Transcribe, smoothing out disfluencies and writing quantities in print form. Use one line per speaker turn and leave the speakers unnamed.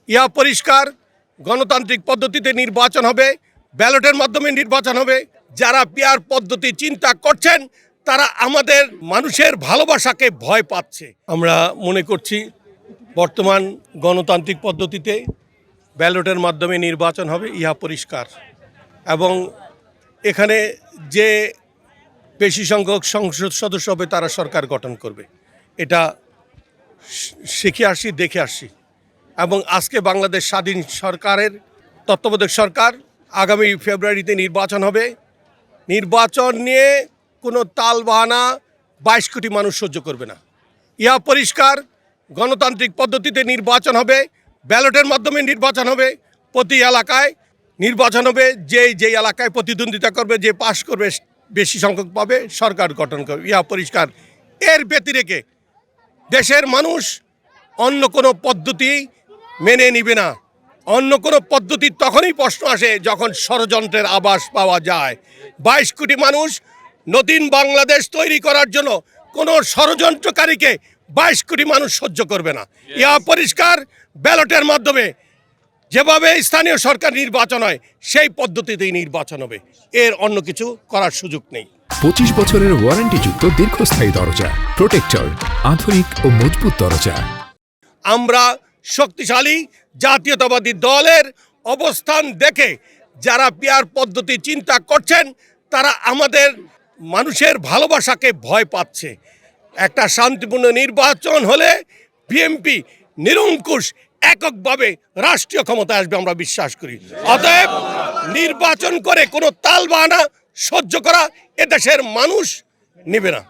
ইয়া পরিষ্কার, গণতান্ত্রিক পদ্ধতিতে নির্বাচন হবে, ব্যালটের মাধ্যমে নির্বাচন হবে। যারা পিয়ার পদ্ধতি চিন্তা করছেন তারা আমাদের মানুষের ভালোবাসাকে ভয় পাচ্ছে। আমরা মনে করছি বর্তমান গণতান্ত্রিক পদ্ধতিতে ব্যালটের মাধ্যমে নির্বাচন হবে, ইহা পরিষ্কার। এবং এখানে যে বেশি সংখ্যক সংসদ সদস্য হবে তারা সরকার গঠন করবে, এটা শিখে আসছি, দেখে আসছি। এবং আজকে বাংলাদেশ স্বাধীন সরকারের তত্ত্বাবধায়ক সরকার, আগামী ফেব্রুয়ারিতে নির্বাচন হবে। নির্বাচন নিয়ে কোনো তালবাহানা 22 কোটি মানুষ সহ্য করবে না। ইহা পরিষ্কার, গণতান্ত্রিক পদ্ধতিতে নির্বাচন হবে, ব্যালটের মাধ্যমে নির্বাচন হবে। প্রতি এলাকায় নির্বাচন হবে, যেই এলাকায় প্রতিদ্বন্দ্বিতা করবে, যে পাশ করবে বেশি সংখ্যক পাবে, সরকার গঠন করবে, ইহা পরিষ্কার। এর ব্যতিরেকে দেশের মানুষ অন্য কোনো পদ্ধতি মেনে নিবে না। অন্য কোনো পদ্ধতির তখনই প্রশ্ন আসে যখন ষড়যন্ত্রের আভাস পাওয়া যায়। 22 কোটি মানুষ নতুন বাংলাদেশ তৈরি করার জন্য কোনো ষড়যন্ত্রকারীকে 22 কোটি মানুষ সহ্য করবে না। ইহা পরিষ্কার। ব্যালটের মাধ্যমে যেভাবে স্থানীয় সরকার নির্বাচন হয় সেই পদ্ধতিতেই নির্বাচন হবে, এর অন্য কিছু করার সুযোগ নেই।
25 বছরের ওয়ারেন্টিযুক্ত দীর্ঘস্থায়ী দরজা প্রোটেক্টর, আধুনিক ও মজবুত দরজা।
আমরা শক্তিশালী জাতীয়তাবাদী দলের অবস্থান দেখে যারা পিয়ার পদ্ধতি চিন্তা করছেন তারা আমাদের মানুষের ভালোবাসাকে ভয় পাচ্ছে। একটা শান্তিপূর্ণ নির্বাচন হলে বিএনপি নিরঙ্কুশ এককভাবে রাষ্ট্রীয় ক্ষমতায় আসবে, আমরা বিশ্বাস করি। অতএব নির্বাচন করে কোনো তালবাহানা সহ্য করা এদেশের মানুষ নেবে না।